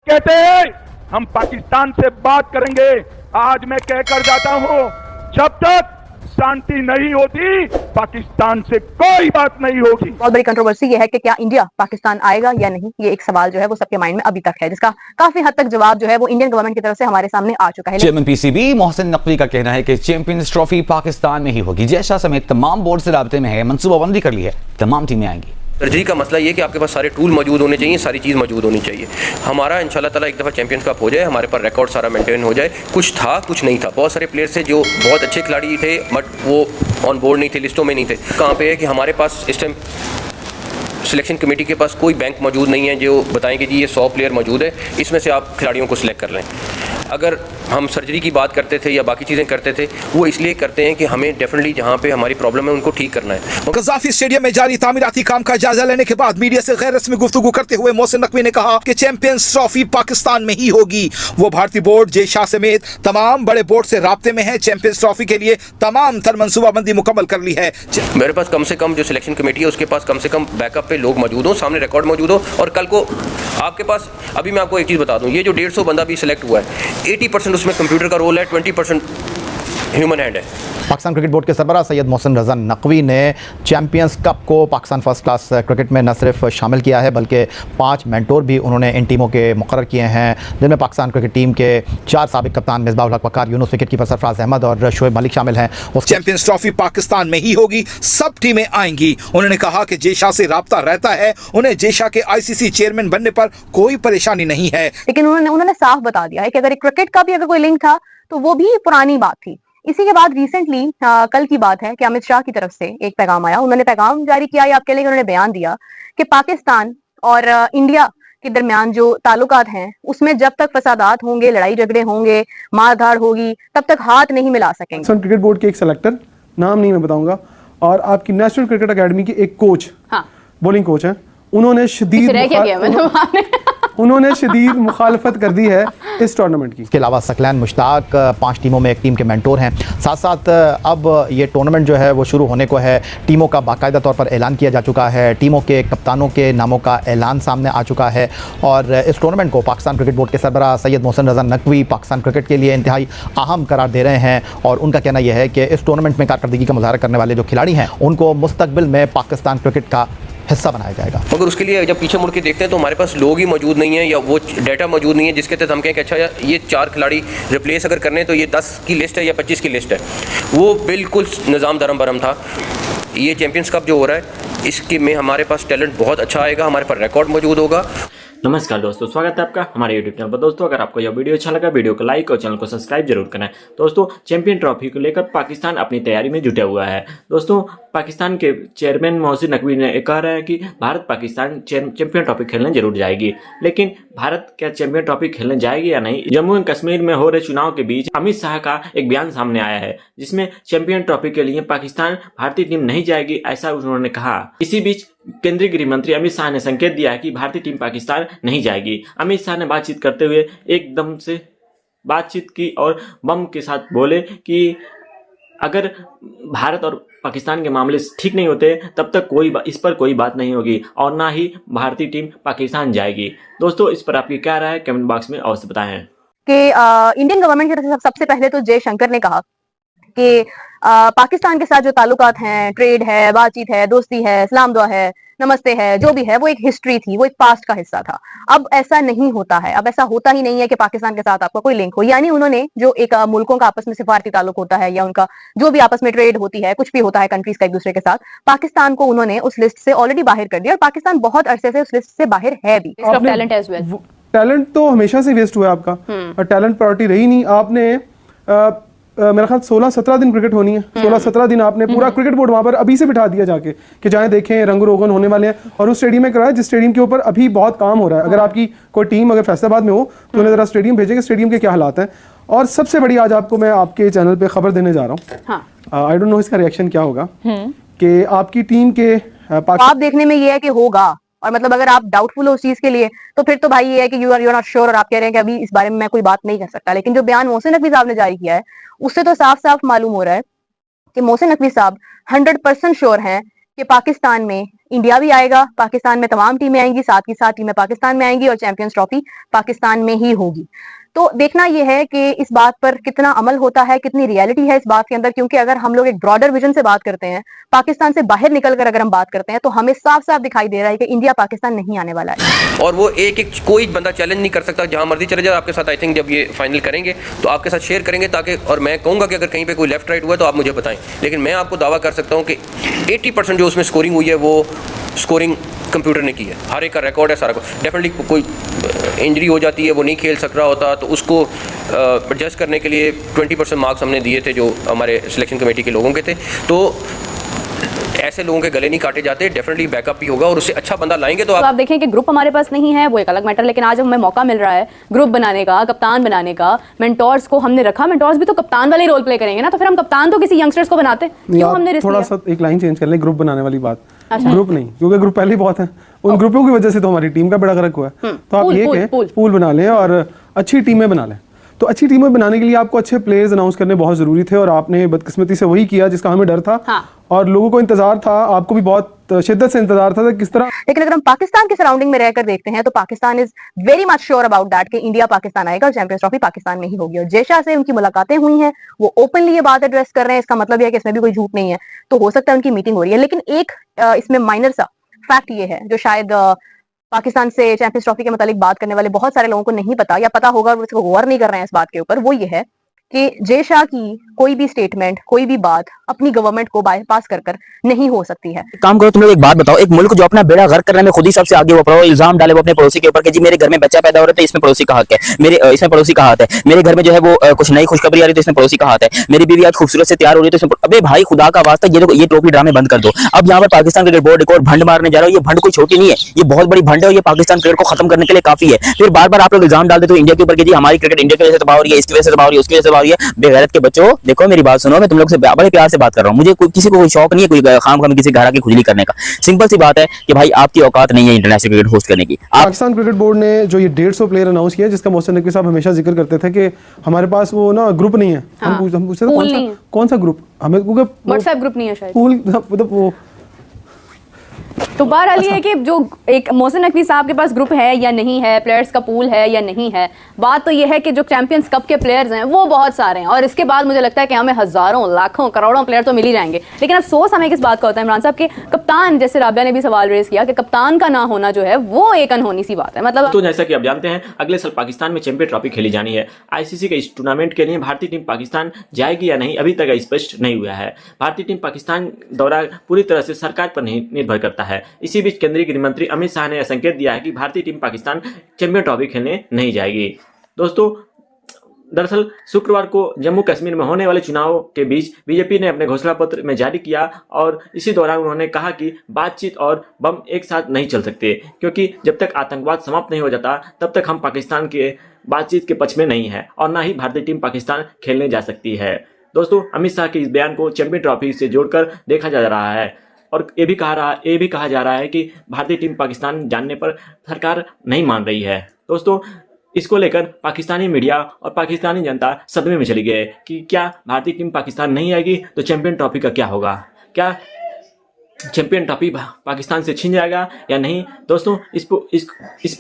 कहते हैं हम पाकिस्तान से बात करेंगे। आज मैं कहकर जाता हूं, जब तक शांति नहीं होती पाकिस्तान से कोई बात नहीं होगी। बहुत बड़ी कंट्रोवर्सी ये है कि क्या इंडिया पाकिस्तान आएगा या नहीं, ये एक सवाल जो है वो सबके माइंड में अभी तक है, जिसका काफी हद तक जवाब जो है वो इंडियन गवर्नमेंट की तरफ से हमारे सामने आ चुका है। चेयरमैन पीसीबी मोहसिन नकवी का कहना है कि चैंपियंस ट्रॉफी पाकिस्तान में ही होगी। जय शाह समेत तमाम बोर्ड से राब्ते में है, मनसूबाबंदी कर ली है, तमाम टीमें आएंगी। सर्जरी का मसला ये कि आपके पास सारे टूल मौजूद होने चाहिए, सारी चीज़ मौजूद होनी चाहिए। हमारा इंशाल्लाह ताला एक दफ़ा चैंपियंस कप हो जाए, हमारे पास रिकॉर्ड सारा मेंटेन हो जाए। कुछ था कुछ नहीं था, बहुत सारे प्लेयर्स थे जो बहुत अच्छे खिलाड़ी थे बट वो ऑन बोर्ड नहीं थे, लिस्टों में नहीं थे। कहाँ पे है कि हमारे पास इस टाइम सिलेक्शन कमेटी के पास कोई बैंक मौजूद नहीं है जो बताएं कि जी ये 100 प्लेयर मौजूद है, इसमें से आप खिलाड़ियों को सिलेक्ट कर लें। अगर हम सर्जरी की बात करते थे या बाकी चीज़ें करते थे, वो इसलिए करते हैं कि हमें डेफिनेटली जहाँ पे हमारी प्रॉब्लम है उनको ठीक करना है। कज़ाफी स्टेडियम में जारी तामीराती काम का जायजा लेने के बाद मीडिया से गैर रस्मी गुफ्तगू करते हुए मोहसिन नकवी ने कहा कि चैंपियंस ट्रॉफी पाकिस्तान में ही होगी। वो भारतीय बोर्ड, जय शाह समेत तमाम बड़े बोर्ड से राब्ते में है। चैंपियंस ट्रॉफी के लिए तमाम तर मनसूबाबंदी मुकम्मल कर ली है। मेरे पास कम से कम जो सिलेक्शन कमेटी है उसके पास कम से कम बैकअप पे लोग मौजूद हो, सामने रिकॉर्ड मौजूद हो। और कल को आपके पास, अभी मैं आपको एक चीज़ बता दूं, ये जो 150 बंदा भी सिलेक्ट हुआ है, 80% उसमें कंप्यूटर का रोल है, 20% ह्यूमन हैंड है। पाकिस्तान क्रिकेट बोर्ड के सरबराह सैयद मोहसिन रज़ा नकवी ने चैंपियंस कप को पाकिस्तान फर्स्ट क्लास क्रिकेट में न सिर्फ शामिल किया है बल्कि 5 मेंटोर भी उन्होंने इन टीमों के मुकर्रर किए हैं, जिनमें पाकिस्तान क्रिकेट टीम के 4 साबिक कप्तान मिसबाह-उल हक वक़ार, यूनुस विकेट कीपर सरफराज अहमद और शोएब मलिक शामिल हैं। चैंपियंस ट्रॉफी पाकिस्तान में ही होगी, सब टीमें आएंगी। उन्होंने कहा कि जय शाह से राब्ता रहता है, उन्हें जय शाह के ICC चेयरमैन बनने पर कोई परेशानी नहीं है। लेकिन उन्होंने साफ बता दिया है कि अगर क्रिकेट का भी अगर कोई लिंक था तो वो भी पुरानी बात थी। इसी के बाद रिसेंटली कल की बात है कि अमित शाह की तरफ से एक पैगाम आया। उन्होंने पैगाम जारी किया या आपके लिए उन्होंने बयान दिया कि पाकिस्तान और इंडिया के दरमियान जो ताल्लुकात हैं उसमें जब तक फसादात होंगे, लड़ाई झगड़े होंगे, मारधाड़ होगी, तब तक हाथ नहीं मिला सकेंगे। क्रिकेट बोर्ड के एक सेलेक्टर, नाम नहीं मैं बताऊंगा, और आपकी नेशनल क्रिकेट अकेडमी के एक कोच, बॉलिंग कोच हैं, उन्होंने शदीद मुखालफत कर दी है इस टूर्नामेंट की। इसके अलावा सकलैन मुश्ताक 5 टीमों में एक टीम के मेंटोर हैं। साथ साथ अब ये टूर्नामेंट जो है वो शुरू होने को है। टीमों का बाकायदा तौर पर ऐलान किया जा चुका है, टीमों के कप्तानों के नामों का ऐलान सामने आ चुका है और इस टूर्नामेंट को पाकिस्तान क्रिकेट बोर्ड के सरबराह सैयद मोहसिन रज़ा नकवी पाकिस्तान क्रिकेट के लिए इंतहाई अहम करार दे रहे हैं और उनका कहना यह है कि इस टूर्नामेंट में कारकर्दगी का मुजाहरा करने वाले जो खिलाड़ी हैं उनको मुस्तकबिल में पाकिस्तान क्रिकेट का हिस्सा बनाया जाएगा। मगर उसके लिए जब पीछे मुड़ के देखते हैं तो हमारे पास लोग ही मौजूद नहीं है या वो डाटा मौजूद नहीं है जिसके तहत हम कहें कि अच्छा ये 4 खिलाड़ी रिप्लेस अगर करने तो ये 10 की लिस्ट है या 25 की लिस्ट है। वो बिल्कुल निज़ाम दरम बरम था। ये चैंपियंस कप जो हो रहा है इसके में हमारे पास टैलेंट बहुत अच्छा आएगा, हमारे पास रिकॉर्ड मौजूद होगा। नमस्कार दोस्तों, स्वागत है आपका हमारे यूट्यूब चैनल पर। दोस्तों अगर आपको यह वीडियो अच्छा लगा, वीडियो को लाइक और चैनल को सब्सक्राइब जरूर करें। दोस्तों चैंपियन ट्रॉफी को लेकर पाकिस्तान अपनी तैयारी में जुटा हुआ है। दोस्तों पाकिस्तान के चेयरमैन मोहसिन नकवी ने कह रहे हैं कि भारत पाकिस्तान चैंपियन ट्रॉफी खेलने जरूर जाएगी, लेकिन भारत क्या चैंपियन ट्रॉफी खेलने जाएगी या नहीं? जम्मू एंड कश्मीर में हो रहे चुनाव के बीच अमित शाह का एक बयान सामने आया है जिसमें चैंपियन ट्रॉफी के लिए पाकिस्तान भारतीय टीम नहीं जाएगी, ऐसा उन्होंने कहा। इसी बीच केंद्रीय गृह मंत्री अमित शाह ने संकेत दिया है कि भारतीय टीम पाकिस्तान नहीं जाएगी। अमित शाह ने बातचीत करते हुए एकदम से बातचीत की और बम के साथ बोले कि अगर भारत और पाकिस्तान के मामले ठीक नहीं होते तब तक इस पर कोई बात नहीं होगी और ना ही भारतीय टीम पाकिस्तान जाएगी। दोस्तों इस पर आपकी क्या राय है, कमेंट बॉक्स में अवश्य बताएं। कि इंडियन गवर्नमेंट की तरफ से सबसे पहले तो जयशंकर ने कहा कि पाकिस्तान के साथ जो ताल्लुकात हैं, ट्रेड है, बातचीत है, दोस्ती है, सलाम दुआ है, नमस्ते है, जो भी है वो एक हिस्ट्री थी, वो एक पास्ट का हिस्सा था। अब ऐसा नहीं होता है, अब ऐसा होता ही नहीं है कि पाकिस्तान के साथ आपका कोई लिंक हो। यानी उन्होंने जो एक मुल्कों का आपस में सिफारती ताल्लुक होता है या उनका जो भी आपस में ट्रेड होती है, कुछ भी होता है कंट्रीज का एक दूसरे के साथ, पाकिस्तान को उन्होंने उस लिस्ट से ऑलरेडी बाहर कर दिया और पाकिस्तान बहुत अरसे से उस लिस्ट से बाहर है भी। टैलेंट तो हमेशा से वेस्ट हुआ है आपका, और टैलेंट प्रायोरिटी रही नहीं। आपने मेरा ख्याल 16-17 दिन क्रिकेट होनी है, 16-17 दिन आपने पूरा क्रिकेट बोर्ड वहां पर अभी से बिठा दिया जाके कि जाएं देखें, रंग रोगन होने वाले हैं और उस स्टेडियम में कराया जिस स्टेडियम के ऊपर अभी बहुत काम हो रहा है। अगर आपकी कोई टीम अगर फैसलाबाद में हो तो उन्हें जरा स्टेडियम भेजेंगे, स्टेडियम के क्या हालात हैं। और सबसे बड़ी आज आपको मैं आपके चैनल पे खबर देने जा रहा हूँ, आई डोंट नो इसका रिएक्शन क्या होगा, कि आपकी टीम के आप देखने में ये है कि होगा, और मतलब अगर आप डाउटफुल हो उस चीज के लिए तो फिर तो भाई ये है कि यू आर नॉट श्योर और आप कह रहे हैं कि अभी इस बारे में मैं कोई बात नहीं कर सकता। लेकिन जो बयान मोहसिन नकवी साहब ने जारी किया है उससे तो साफ साफ मालूम हो रहा है कि मोहसिन नकवी साहब 100% श्योर हैं कि पाकिस्तान में इंडिया भी आएगा, पाकिस्तान में तमाम टीमें आएंगी, साथ ही साथ टीमें पाकिस्तान में आएंगी और चैंपियंस ट्रॉफी पाकिस्तान में ही होगी। तो देखना यह है कि इस बात पर कितना अमल होता है, कितनी रियलिटी है इस बात के अंदर, क्योंकि अगर हम लोग एक ब्रॉडर विजन से बात करते हैं, पाकिस्तान से बाहर निकलकर अगर हम बात करते हैं, तो हमें साफ साफ दिखाई दे रहा है कि इंडिया पाकिस्तान नहीं आने वाला है। और वो एक कोई बंदा चैलेंज नहीं कर सकता, जहां मर्जी चले जाए आपके साथ। आई थिंक जब ये फाइनल करेंगे तो आपके साथ शेयर करेंगे, ताकि और मैं कहूँगा कि अगर कहीं पे कोई लेफ्ट राइट हुआ तो आप मुझे बताएं। लेकिन मैं आपको दावा कर सकता हूँ कि 80% जो उसमें स्कोरिंग हुई है वो स्कोरिंग कंप्यूटर ने की है। हर एक का रिकॉर्ड है सारा को। डेफिनेटली कोई इंजरी हो जाती है, वो नहीं खेल सक रहा होता, तो उसको एडजस्ट करने के लिए 20% मार्क्स हमने दिए थे जो हमारे सिलेक्शन कमेटी के लोगों के थे। तो ऐसे लोगों के गले नहीं काटे जाते, डेफिनेटली बैकअप भी होगा और उससे अच्छा बंदा लाएंगे। तो आप देखें कि ग्रुप हमारे पास नहीं है, वो एक अलग मैटर, लेकिन आज हमें मौका मिल रहा है ग्रुप बनाने का, कप्तान बनाने का। मेंटोर्स को हमने रखा, मेंटोर्स भी तो कप्तान वाले रोल प्ले करेंगे ना, तो फिर हम कप्तान तो किसी यंगस्टर्स को बनाते, क्यों हमने रिस्क थोड़ा सा एक लाइन चेंज कर लें, ग्रुप बनाने वाली बात। ग्रुप नहीं, क्योंकि ग्रुप पहले ही बहुत है, उन ग्रुपों की वजह से तो हमारी टीम का बड़ा गर्क हुआ है। तो आप ये कहें पूल बना लें और अच्छी टीमें बना लें। तो अच्छी टीमें बनाने के लिए आपको अच्छे प्लेयर्स अनाउंस करने बहुत जरूरी थे, और आपने बदकिस्मती से वही किया जिसका हमें डर था। हाँ। और लोगों को इंतजार था, आपको भी बहुत शिद्दत से इंतजार था किस तरह। लेकिन अगर हम पाकिस्तान के सराउंडिंग में रहकर देखते हैं तो Pakistan is very much sure about that कि इंडिया पाकिस्तान आएगा और चैंपियंस ट्रॉफी पाकिस्तान में ही होगी। और जय शाह से उनकी मुलाकातें हुई हैं, वो ओपनली ये बात एड्रेस कर रहे हैं, इसका मतलब यह है कि इसमें भी कोई झूठ नहीं है। तो हो सकता है उनकी मीटिंग हो रही है, लेकिन एक इसमें माइनर सा फैक्ट ये है जो शायद पाकिस्तान से चैंपियंस ट्रॉफी के मतलब बात करने वाले बहुत सारे लोगों को नहीं पता, या पता होगा और उसको गौर नहीं कर रहे हैं इस बात के ऊपर। वो ये है कि जय शाह की कोई भी स्टेटमेंट, कोई भी बात अपनी गवर्नमेंट को बाईपास कर नहीं हो सकती है। काम करो, तुम लोग एक बात बताओ, एक मुल्क जो अपना बेड़ा गर्क करने में खुद ही सबसे आगे वो इल्जाम डाले वो अपने पड़ोसी के ऊपर कि जी मेरे घर में बच्चा पैदा हो रहा है तो इसमें पड़ोसी का हक है, मेरे इसमें पड़ोसी का हाथ है, मेरे घर में जो है वो कुछ नई खुशखबरी आ रही है तो इसमें पड़ोसी का हाथ है, मेरी बीवी आज खूबसूरत से तैयार हो रही है तो इसमें। अबे भाई खुदा का वास्ता, ये टोपी ड्रामे बंद कर दो। अब यहाँ पर पाकिस्तान क्रिकेट बोर्ड एक और भंड मारने जा रहा है। ये भंड कोई छोटी नहीं है, ये बहुत बड़ी भंड है और ये पाकिस्तान क्रिकेट को खत्म करने के लिए काफी है। फिर बार बार आप लोग इल्जाम डाल देते हो इंडिया के ऊपर कि जी हमारी क्रिकेट इंडिया की वजह से तबाह हो रही है, इसकी वजह से तबाह हो रही है, उसकी वजह से तबाह हो रही है। बेगैरत के बच्चों, देखो मेरी बात सुनो, मैं तुम लोग से बड़े प्यार से बात कर रहा हूँ। मुझे किसी को कोई शौक नहीं है कोई खाम खाम किसी घरा की खुजली करने का। सिंपल सी बात है कि भाई आपकी औकात नहीं है इंटरनेशनल क्रिकेट होस्ट करने की। पाकिस्तान क्रिकेट बोर्ड ने जो ये 150 प्लेयर अनाउंस किया, जिसका मोहसिन नकवी साहब हमेशा जिक्र करते थे कि हमारे पास वो ना ग्रुप नहीं है। हाँ। हम पूछते थे कौन सा ग्रुप, हमें व्हाट्सएप ग्रुप नहीं है शायद, वो तो बहरहाल ये है कि जो एक मोहसिन नकवी साहब के पास ग्रुप है या नहीं है, प्लेयर्स का पूल है या नहीं है, बात तो ये है कि जो चैंपियंस कप के प्लेयर्स हैं वो बहुत सारे हैं, और इसके बाद मुझे लगता है कि हमें हजारों लाखों करोड़ों प्लेयर तो मिल ही जाएंगे। लेकिन अफसोस हमें किस बात का होता है इमरान साहब के कप्तान, जैसे राबिया ने भी सवाल रेज किया कि कप्तान का ना होना जो है वो एक अनहोनी सी बात है। मतलब तो जैसा कि आप जानते हैं अगले साल पाकिस्तान में चैंपियन ट्रॉफी खेली जानी है। आईसीसी के इस टूर्नामेंट के लिए भारतीय टीम पाकिस्तान जाएगी या नहीं अभी तक स्पष्ट नहीं हुआ है। भारतीय टीम पाकिस्तान दौरा पूरी तरह से सरकार पर नहीं निर्भर करता है। इसी बीच केंद्रीय गृह मंत्री अमित शाह ने संकेत दिया है कि भारतीय टीम पाकिस्तान चैंपियन ट्रॉफी खेलने नहीं जाएगी। दोस्तों दरअसल शुक्रवार को जम्मू कश्मीर में होने वाले चुनाव के बीच बीजेपी ने अपने घोषणा पत्र में जारी किया, और इसी दौरान उन्होंने कहा कि बातचीत और बम एक साथ नहीं चल सकते, क्योंकि जब तक आतंकवाद समाप्त नहीं हो जाता तब तक हम पाकिस्तान के बातचीत के पक्ष में नहीं है और ना ही भारतीय टीम पाकिस्तान खेलने जा सकती है। दोस्तों अमित शाह के इस बयान को चैंपियन ट्रॉफी से जोड़कर देखा जा रहा है, और ये भी कहा जा रहा है कि भारतीय टीम पाकिस्तान जाने पर सरकार नहीं मान रही है। दोस्तों इसको लेकर पाकिस्तानी मीडिया और पाकिस्तानी जनता सदमे में चली गई कि क्या भारतीय टीम पाकिस्तान नहीं आएगी तो चैंपियन ट्रॉफी का क्या होगा, क्या चैंपियन ट्रॉफी पाकिस्तान से छीन जाएगा या नहीं। दोस्तों इस